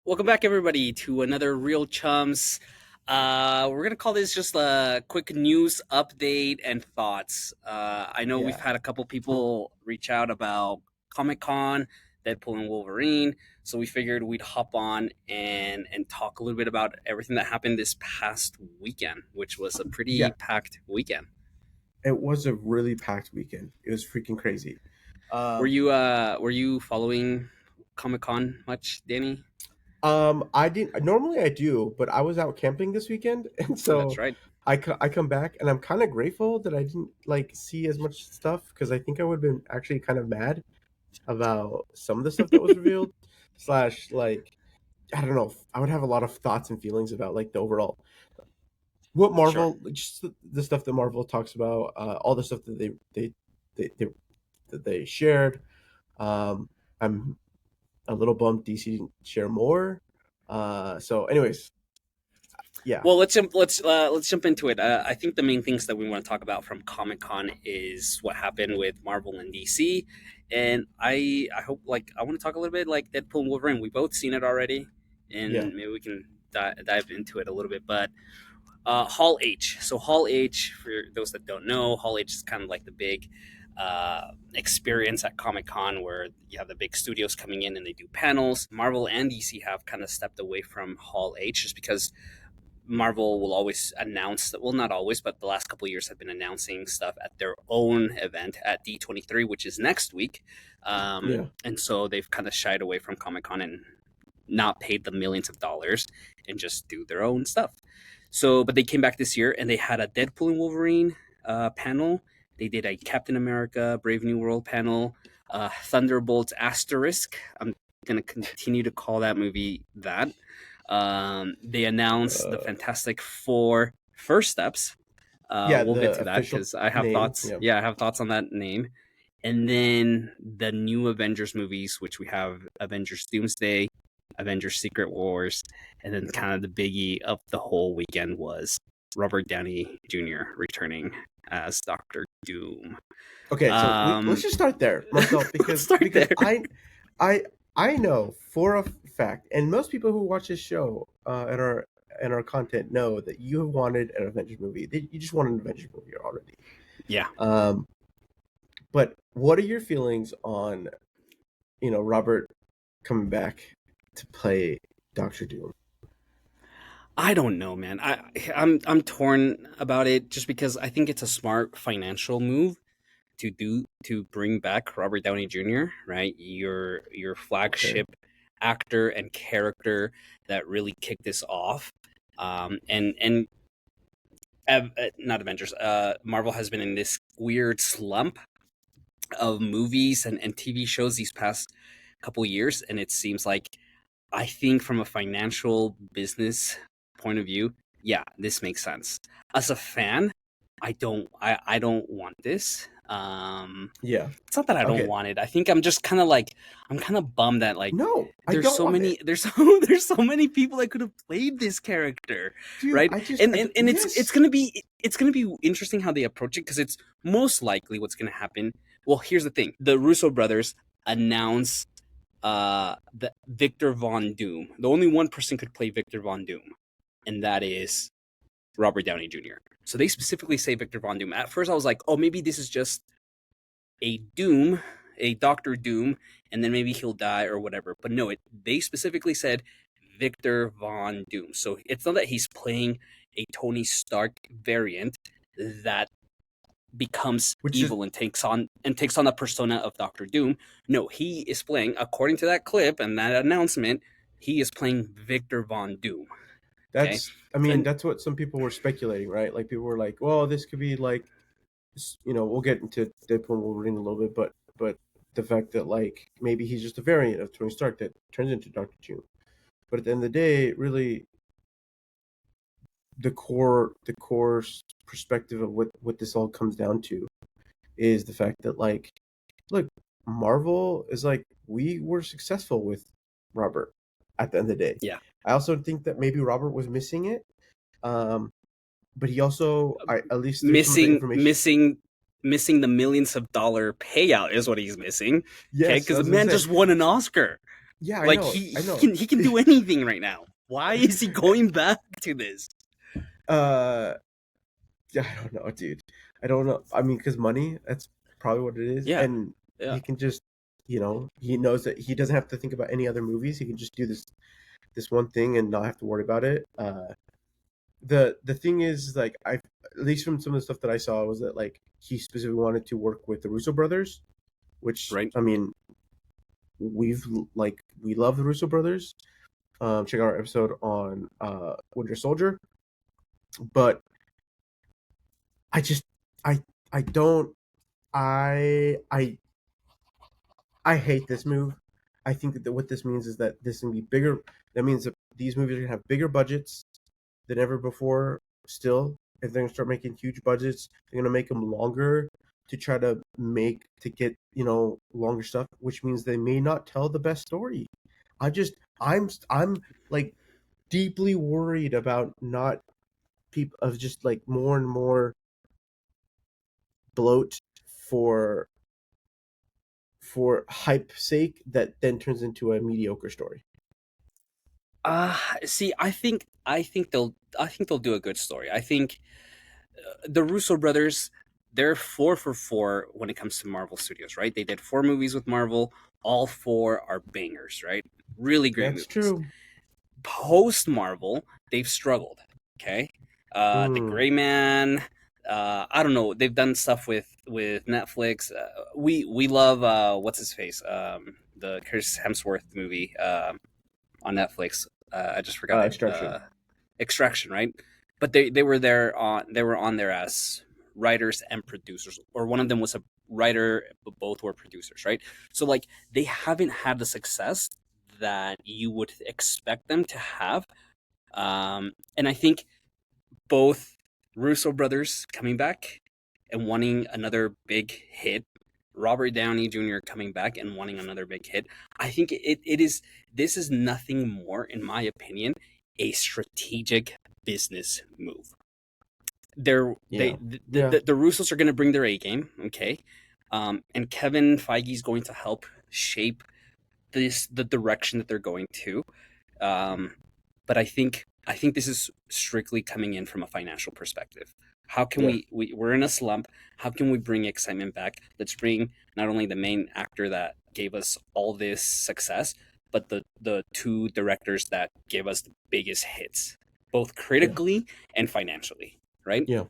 Welcome back, everybody, to another Real Chums. We're gonna call this just a quick news update and thoughts. I know we've Yeah, had a couple people reach out about Comic Con, Deadpool and Wolverine, so we figured we'd hop on and talk a little bit about everything that happened this past weekend, which was a pretty yeah. packed weekend. It was a really packed weekend. It was freaking crazy. Were Um, you following Comic Con much, Danny? I didn't. Normally I do, but I was out camping this weekend, and That's so right. I come back, and I'm kind of grateful that I didn't like see as much stuff because I think I would have been actually kind of mad about some of the stuff that was revealed. Slash, like I don't know. I would have a lot of thoughts and feelings about like the overall what Sure. Marvel, just the stuff that Marvel talks about, all the stuff that they that they shared. I'm a little bummed DC didn't share more. Anyways, yeah, Well, let's jump into it. I think the main things that we want to talk about from Comic Con is what happened with Marvel and DC, and I hope I want to talk a little bit like Deadpool and Wolverine. We both seen it already, yeah, and maybe we can dive into it a little bit. But Hall H. So Hall H, for those that don't know, Hall H is kind of like the big experience at Comic Con where you have the big studios coming in and they do panels. Marvel and DC have kind of stepped away from Hall H just because Marvel will always announce that, well, not always, but the last couple of years have been announcing stuff at their own event at D23, which is next week. yeah. And so they've kind of shied away from Comic Con and not paid the millions of dollars and just do their own stuff. So, but they came back this year and they had a Deadpool and Wolverine panel. They did a Captain America Brave New World panel, Thunderbolts Asterisk. I'm going to continue to call that movie that. They announced the uh, Fantastic Four First Steps. yeah. We'll get The to that official because I have name, thoughts. yeah. Yeah, I have thoughts on that name. And then the new Avengers movies, which we have Avengers Doomsday, Avengers Secret Wars, and then kind of the biggie of the whole weekend was Robert Downey Jr. returning as Doctor Doom. Okay, so let's Um, just start there, Marcel, let's start there. because I I know for a fact, and most people who watch this show and our content know that you have wanted an Avengers movie. You just want an Avengers movie already. Yeah, Um, but what are your feelings on Robert coming back to play Doctor Doom? I don't know, man. I'm torn about it just because I think it's a smart financial move to bring back Robert Downey Jr., right? Your Okay. flagship actor and character that really kicked this off. And not Avengers. Marvel has been in this weird slump of movies and TV shows these past couple years, and it seems like I think from a financial business point of view, yeah, this makes sense. As a fan, I don't want this. Yeah. It's not that I don't Okay. want it. I think I'm just kind of like I'm kind of bummed that No, I don't want it, there's so many people that could have played this character, dude. right? And it's Yes. gonna be interesting how they approach it because it's most likely what's gonna happen. Well, here's the thing: the Russo brothers announce the Victor Von Doom. The only one person could play Victor Von Doom, and that is Robert Downey Jr. So they specifically say Victor Von Doom. At first, I was like, oh, maybe this is just a Doom, a Doctor Doom, and then maybe he'll die or whatever. But no, they specifically said Victor Von Doom. So it's not that he's playing a Tony Stark variant that becomes Which is evil and takes on the persona of Doctor Doom. No, he is playing, according to that clip and that announcement, he is playing Victor Von Doom. Okay, I mean, and that's what some people were speculating, right? Like people were like, "Well, this could be like, we'll get into Deadpool and Wolverine a little bit, but the fact that like maybe he's just a variant of Tony Stark that turns into Doctor Doom." But at the end of the day, really, the core perspective of what this all comes down to is the fact that like, look, Marvel is like we were successful with Robert at the end of the day. yeah, I also think that maybe Robert was missing it. Um, but he also, at least through some of the missing information, missing missing the millions of dollar payout is what he's missing. Okay, yes, because I the was gonna man say, just won an Oscar. Yeah, I Like know, I he know. can do anything right now. Why is he going back to this? uh, yeah, I don't know, dude. I don't know. I mean, because money, that's probably what it is, Yeah, and yeah. he can just, he knows that he doesn't have to think about any other movies. He can just do this one thing and not have to worry about it. The thing is, like, I at least from some of the stuff that I saw was that like he specifically wanted to work with the Russo brothers, which Right. I mean, we've we love the Russo brothers. Check out our episode on Winter Soldier, but I just I I don't I I hate this move. I think that what this means is that this can be bigger. That means that these movies are gonna have bigger budgets than ever before. Still, if they're gonna start making huge budgets, they're gonna make them longer to try to get longer stuff, which means they may not tell the best story. I'm like deeply worried about not people of just like more and more bloat for hype sake that then turns into a mediocre story. See, I think they'll do a good story. I think the Russo brothers, they're 4 for 4 when it comes to Marvel Studios, right? They did 4 movies with Marvel. All 4 are bangers, right? Really great That's movies. true. Post Marvel, they've struggled. Okay, The Hmm. Gray Man. I don't know. They've done stuff with Netflix. We love what's his face, the Chris Hemsworth movie on Netflix. I just forgot the Extraction. Extraction, right? But they were on there as writers and producers, or one of them was a writer, but both were producers, right? So like they haven't had the success that you would expect them to have. And I think both Russo brothers coming back and wanting another big hit, Robert Downey Jr. coming back and wanting another big hit, I think it is this is nothing more, in my opinion, a strategic business move. Yeah. Yeah. The Russos are going to bring their A game, okay, and Kevin Feige is going to help shape the direction that they're going to. Um, but I think this is strictly coming in from a financial perspective. How can Yeah. we're in a slump? How can we bring excitement back? Let's bring not only the main actor that gave us all this success, but the 2 directors that gave us the biggest hits, both Yeah. critically and financially, right? Yeah.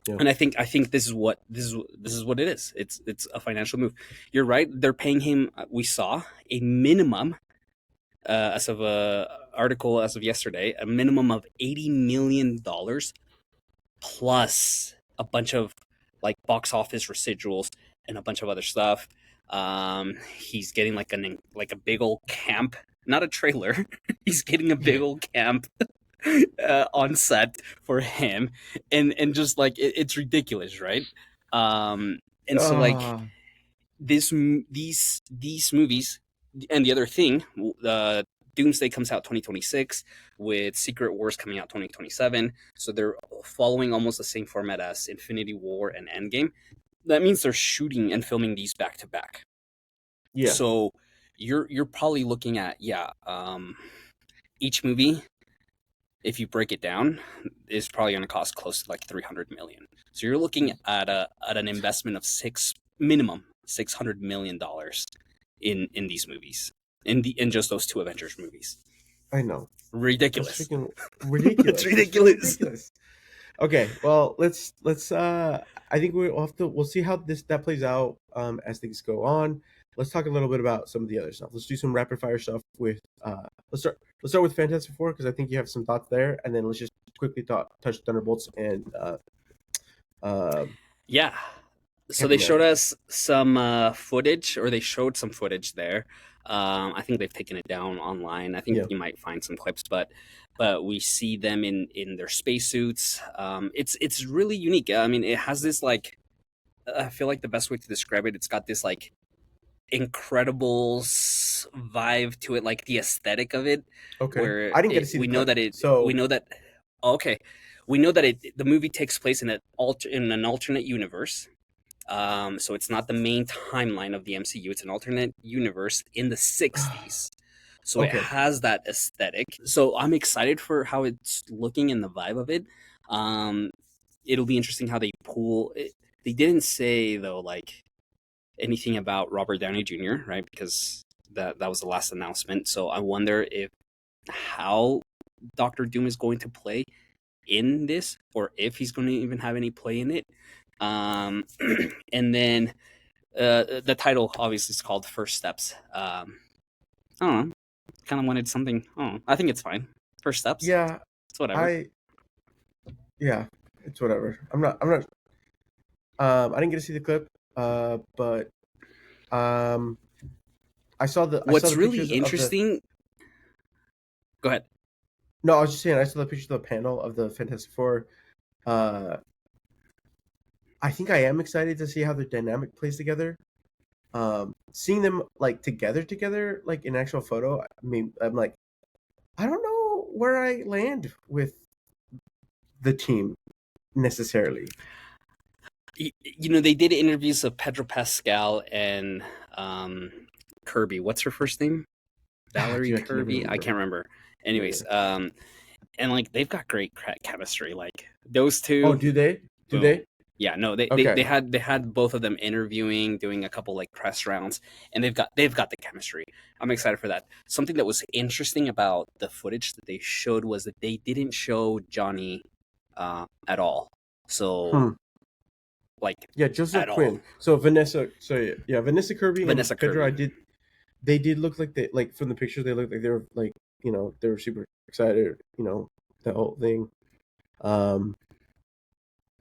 Yeah. And I think this is what it is. It's a financial move. You're right. They're paying him. We saw a minimum as of a article as of yesterday, a minimum of $80 million plus a bunch of like box office residuals and a bunch of other stuff. He's getting like a big old camp, not a trailer. He's getting a big Yeah. old camp on set for him, and just like it's ridiculous, right? And so like Ah. these movies, and the other thing, uh, Doomsday comes out 2026 with Secret Wars coming out 2027. So they're following almost the same format as Infinity War and Endgame. That means they're shooting and filming these back to back. Yeah. So you're probably looking at, yeah, each movie, if you break it down, is probably going to cost close to like 300 million. So you're looking at an investment of six minimum $600 million in these movies, in just those 2 Avengers movies. I know. That's Ridiculous. freaking It's ridiculous. It's really ridiculous. ridiculous. Okay, well, let's I think we'll see how this that plays out as things go on. Let's talk a little bit about some of the other stuff. Let's do some rapid fire stuff with let's start with Fantastic Four because I think you have some thoughts there, and then let's just quickly touch Thunderbolts and uh Yeah. So Captain they showed America. us some footage, or they showed some footage there. I think they've taken it down online. I think Yeah. you might find some clips, but we see them in their spacesuits. It's really unique. I mean, it has this like, I feel like the best way to describe it, it's got this like incredible vibe to it, like the aesthetic of it, Okay. where I didn't get to see the cut. we So, know that okay, we know that the movie takes place in an alternate universe. So it's not the main timeline of the MCU. It's an alternate universe in the 60s. so it Okay. has that aesthetic. So I'm excited for how it's looking and the vibe of it. Um, it'll be interesting how they pull it. They didn't say though like anything about Robert Downey Jr., right? Because that was the last announcement. So I wonder if how Doctor Doom is going to play in this, or if he's going to even have any play in it. Um, and then the title obviously is called First Steps. I don't know. Kind of wanted something. Oh, I think it's fine. First Steps. Yeah, It's whatever. I yeah, it's whatever. I'm not. I didn't get to see the clip. But um, I saw What's the really pictures of the. interesting. Go ahead. No, I was just saying. I saw the pictures of the panel of the Fantastic Four. Uh, I think I am excited to see how the dynamic plays together. Seeing them like together, like in actual photo. I mean, I'm like, I don't know where I land with the team necessarily. They did interviews of Pedro Pascal and um, Kirby. What's her first name? Valerie Dude, I can never Kirby. I remember. can't remember. Yeah. Anyways, and like they've got great chemistry. Like those Oh, two, do they? Do boom. they? Yeah, no, they Okay. had both of them interviewing, doing a couple like press rounds, and they've got the chemistry. I'm excited for that. Something that was interesting about the footage that they showed was that they didn't show Johnny at all. So Hmm. like Yeah, Joseph at all. Quinn. So Vanessa. So yeah, Vanessa Kirby and Vanessa Pedro. I Kirby. did. They did look like they like from the pictures. They looked like they were like they were super excited. The whole thing. Um.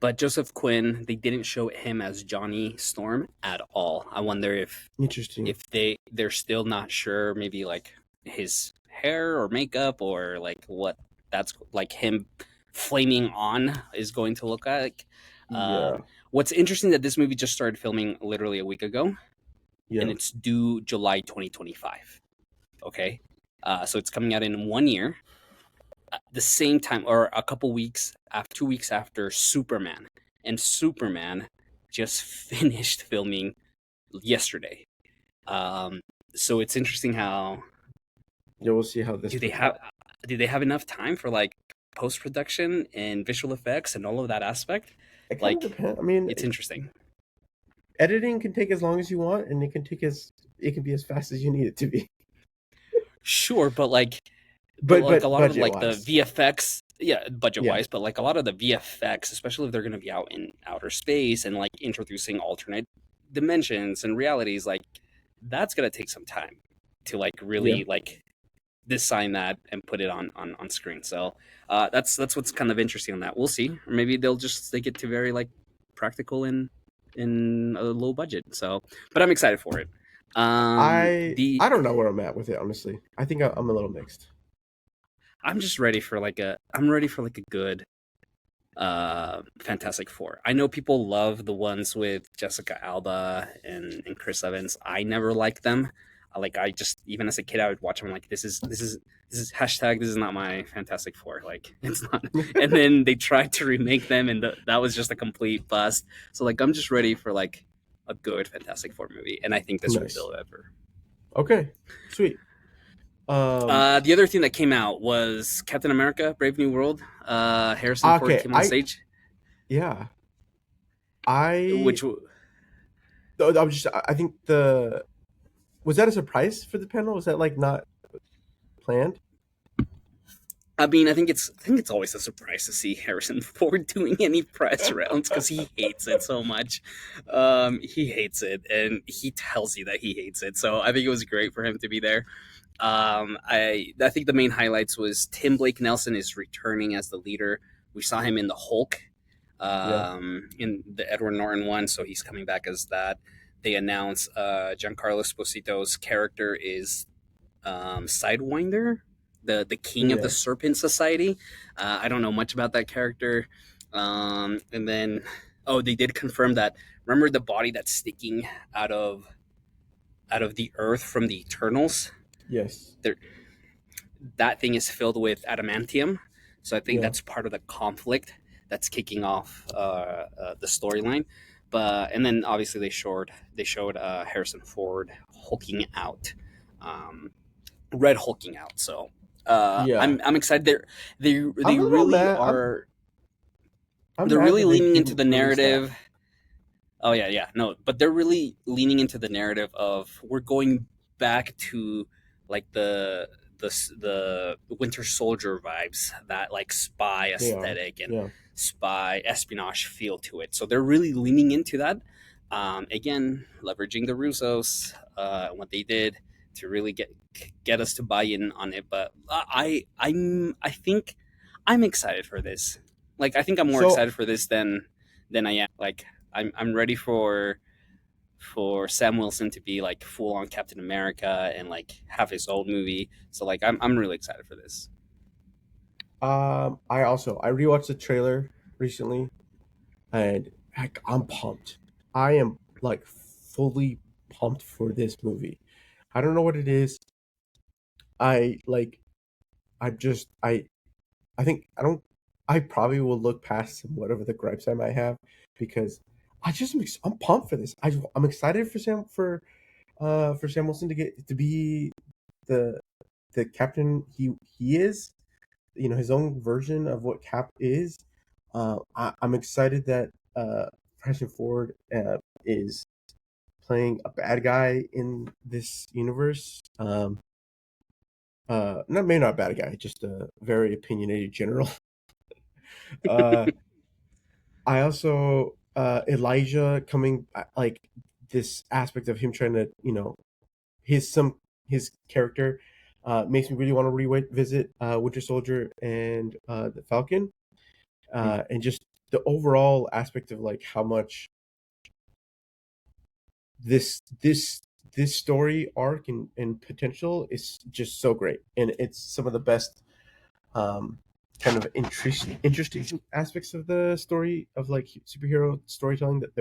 But Joseph Quinn, they didn't show him as Johnny Storm at all. I wonder Interesting. if they're still not sure, maybe like his hair or makeup or like what that's like him flaming on is going to look like. Yeah. What's interesting that this movie just started filming literally a week ago, and Yeah. it's due July 2025. Okay, so it's coming out in 1 year, the same time or a couple weeks after 2 weeks after Superman, and Superman just finished filming yesterday. Um, so it's interesting how Yeah. We'll see how this. do they have do they have enough time for like post production and visual effects and all of that aspect? It kind of Like depends. I mean, it's interesting. editing can take as long as you want, and it can be as fast as you need it to be. Sure, but But like a lot of budget like the wise, VFX, yeah, budget yeah, wise, but like a lot of the VFX, especially if they're going to be out in outer space and like introducing alternate dimensions and realities, like that's going to take some time to like yeah, really like design that and put it on screen. So that's what's kind of interesting on that. We'll see. Or maybe they'll just take it to very like practical and in a low budget. So, but I'm excited for it. The I don't know where I'm at with it, honestly. I think I'm a little mixed. I'm just ready for like a I'm ready for like a good Fantastic Four. I know people love the ones with Jessica Alba and Chris Evans. I never liked them. Like I just even as a kid I would watch them like this is hashtag this is not my Fantastic Four. Like it's not. And then they tried to remake them and that was just a complete bust. So like I'm just ready for like a good Fantastic Four movie, and I think this will Nice. deliver. Okay, sweet. The other thing that came out was Captain America: Brave New World. Harrison Ford Okay, came on stage, yeah, I which I was just I think the was that a surprise for the panel? Was that like not planned? I mean, I think it's always a surprise to see Harrison Ford doing any press rounds because he hates it so much. He hates it, and he tells you that he hates it. So I think it was great for him to be there. I think the main highlights was Tim Blake Nelson is returning as the leader. We saw him in the Hulk, Yeah, in the Edward Norton one, so he's coming back as that. They announced Giancarlo Esposito's character is Sidewinder, the king of the yeah, Serpent Society. I don't know much about that character. And then, oh, they did confirm that. Remember the body that's sticking out of out of the earth from the Eternals? yes, There, that thing is filled with adamantium. So I think yeah, that's part of the conflict that's kicking off the storyline. But and then obviously they showed Harrison Ford hulking out. Um, Red Hulking out. So Yeah, I'm excited. They I'm a little really mad. are. I'm They're mad really that they leaning into didn't the release that. narrative. Oh yeah, yeah, no, but they're really leaning into the narrative of we're going back to like the Winter Soldier vibes, that like spy They are. aesthetic and Yeah. spy espionage feel to it. So they're really leaning into that. Again, leveraging the Russos, what they did to really get us to buy in on it. But I think I'm excited for this. Like I think I'm more So excited for this than I am. Like I'm ready for Sam Wilson to be like full on Captain America and like have his own movie. So like I'm really excited for this. I rewatched the trailer recently, and heck, I'm pumped. I am like fully pumped for this movie. I don't know what it is. I like. I'm just. I think I don't. I probably will look past whatever the gripes I might have because I'm pumped for this. I'm excited for Sam Wilson to get to be the the captain he is. You know, his own version of what Cap is. I'm excited that Harrison Ford is playing a bad guy in this universe. Not maybe not a bad guy, just a very opinionated general. Uh, I also Elijah coming like this aspect of him trying to his character makes me really want to revisit Winter Soldier and the Falcon, Mm. and just the overall aspect of like how much this this this story arc and potential is just so great, and it's some of the best kind of interesting aspects of the story of like superhero storytelling that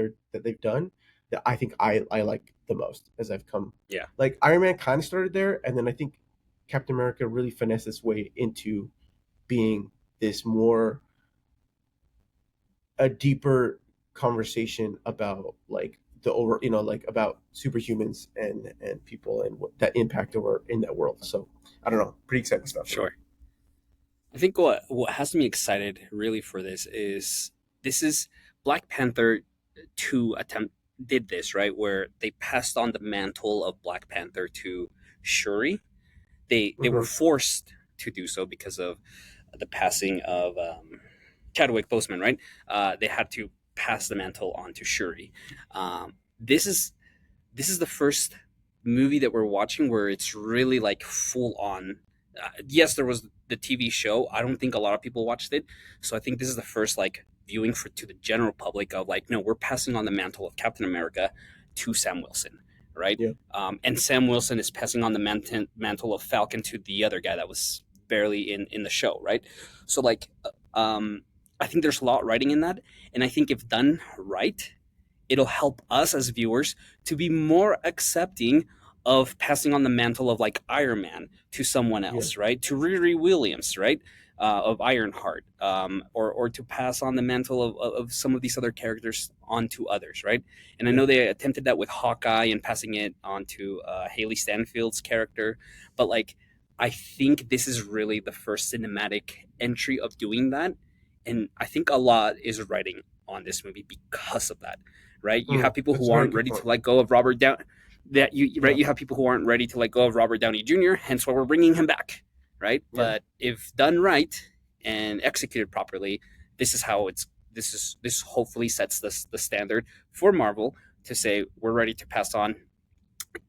they've done that I think I like the most as I've come. Yeah, Like Iron Man kind of started there, and then I think Captain America really finessed its way into being this more a deeper conversation about like the over like about superhumans and people and what that impact over in that world. So I don't know, pretty exciting stuff for me. sure. I think what has me excited really for this is Black Panther two attempt did this right where they passed on the mantle of Black Panther to Shuri. They were Hmm. forced to do so because of the passing of Chadwick Boseman, right? They had to pass the mantle on to Shuri. This is the first movie that we're watching where it's really like full on. Yes, there was the TV show. I don't think a lot of people watched it, so I think this is the first like viewing for to the general public of like, no, we're passing on the mantle of Captain America to Sam Wilson, right? Yeah. And Sam Wilson is passing on the mantle of Falcon to the other guy that was barely in the show, right? So like, I think there's a lot writing in that, and I think if done right, it'll help us as viewers to be more accepting of passing on the mantle of like Iron Man to someone Yeah. else, right? To Riri Williams, right? Of Ironheart, or to pass on the mantle of some of these other characters onto others, right? And I Yeah. know they attempted that with Hawkeye and passing it on to Haley Stanfield's character, but like I think this is really the first cinematic entry of doing that, and I think a lot is writing on this movie because of that, right? You have people That's who a very aren't good ready point. to let go of Robert Downey. That you right, Yeah. you have people who aren't ready to let go of Robert Downey Jr. Hence why we're bringing him back, right? Yeah. But if done right and executed properly, this is how it's. This hopefully sets the standard for Marvel to say we're ready to pass on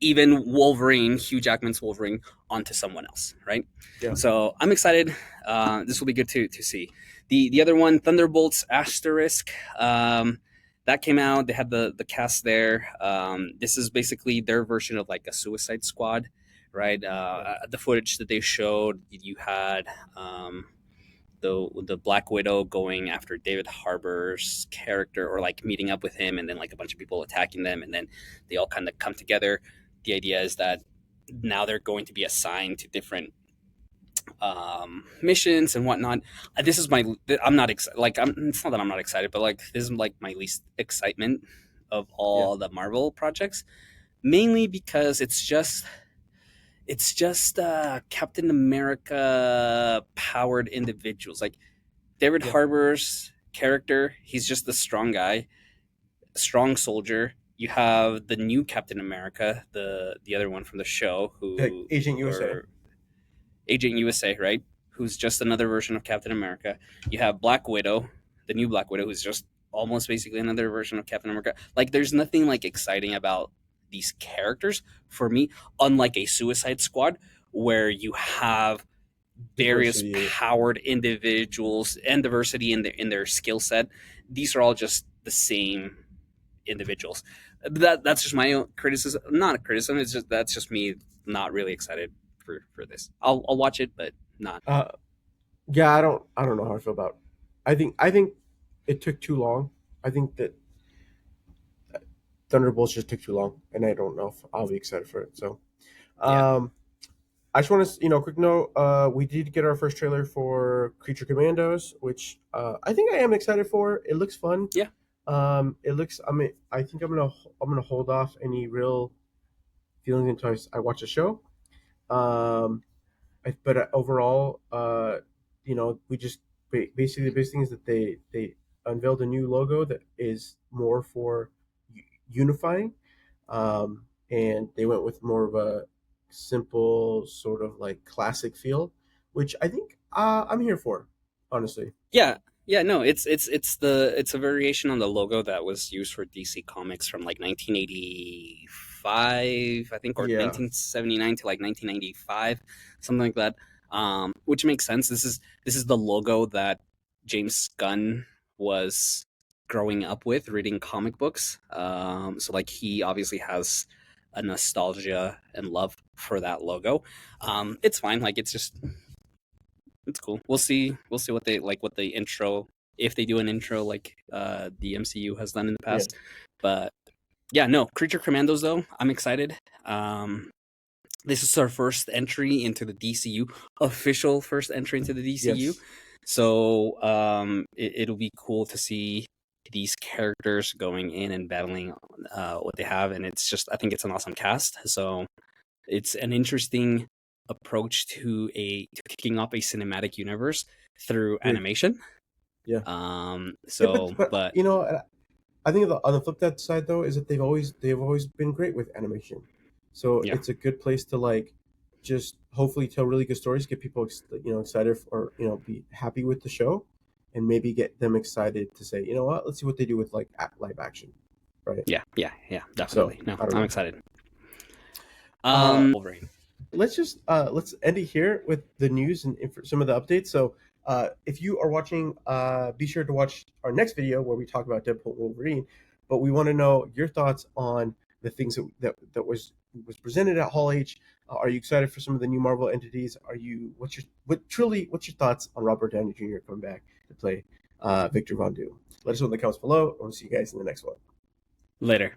even Wolverine, Hugh Jackman's Wolverine, onto someone else, right? Yeah. So I'm excited. This will be good to see. The other one, Thunderbolts Asterisk, that came out. They had the cast there. This is basically their version of like a Suicide Squad, right? Yeah. The footage that they showed, you had the Black Widow going after David Harbour's character, or like meeting up with him, and then like a bunch of people attacking them, and then they all kind of come together. The idea is that now they're going to be assigned to different missions and whatnot. This is my I'm not excited. Like it's not that I'm not excited, but like this is like my least excitement of Yeah. all the Marvel projects, mainly because It's just Captain America powered individuals. Like David Yeah, Harbour's character, he's just the strong guy, strong soldier. You have the new Captain America, the other one from the show, like who Agent USA. or Agent USA, right? Who's just another version of Captain America. You have Black Widow, the new Black Widow, who's just almost basically another version of Captain America. Like, there's nothing like exciting about these characters for me, unlike a Suicide Squad, where you have various Diversity. powered individuals and diversity in their skill set. These are all just the same individuals. That's just my own criticism. Not a criticism. It's just that's just me not really excited for this. I'll watch it, but not. Uh, yeah, I don't know how I feel about. I think it took too long. I think that Thunderbolts just took too long, and I don't know if I'll be excited for it. So, Yeah, um, I just want to, quick note. We did get our first trailer for Creature Commandos, which I think I am excited for. It looks fun. yeah, It looks. I mean, I think I'm gonna hold off any real feelings until I watch the show. Um, but overall, we just basically the biggest thing is that they unveiled a new logo that is more for unifying, and they went with more of a simple sort of like classic feel, which I think I'm here for, honestly. yeah, yeah. No, it's a variation on the logo that was used for DC Comics from like 1985, I think, or Yeah, 1979 to like 1995, something like that. Which makes sense. This is the logo that James Gunn was growing up with, reading comic books. So like he obviously has a nostalgia and love for that logo. It's fine. Like it's cool. We'll see what they like, what the intro, if they do an intro like the MCU has done in the yeah, past. But yeah, no, Creature Commandos though, I'm excited. This is our first entry into the DCU, official first entry into the DCU. yes, So it'll be cool to see these characters going in and battling what they have, and it's just I think it's an awesome cast. So it's an interesting approach to kicking off a cinematic universe through great, animation. yeah, yeah. So, But but I think on the flip that side though is that they've always been great with animation, so yeah, it's a good place to like just hopefully tell really good stories, get people excited or be happy with the show, and maybe get them excited to say, you know what, let's see what they do with like live action, right? yeah, yeah, yeah, So definitely. No, I don't I'm know. excited. Wolverine. Let's end it here with the news and some of the updates. So if you are watching, be sure to watch our next video where we talk about Deadpool and Wolverine. But we want to know your thoughts on the things that was presented at Hall H. Are you excited for some of the new Marvel entities? What's your thoughts on Robert Downey Jr. coming back to play Victor Von Doom? Let us know in the comments below. I want to see you guys in the next one. Later.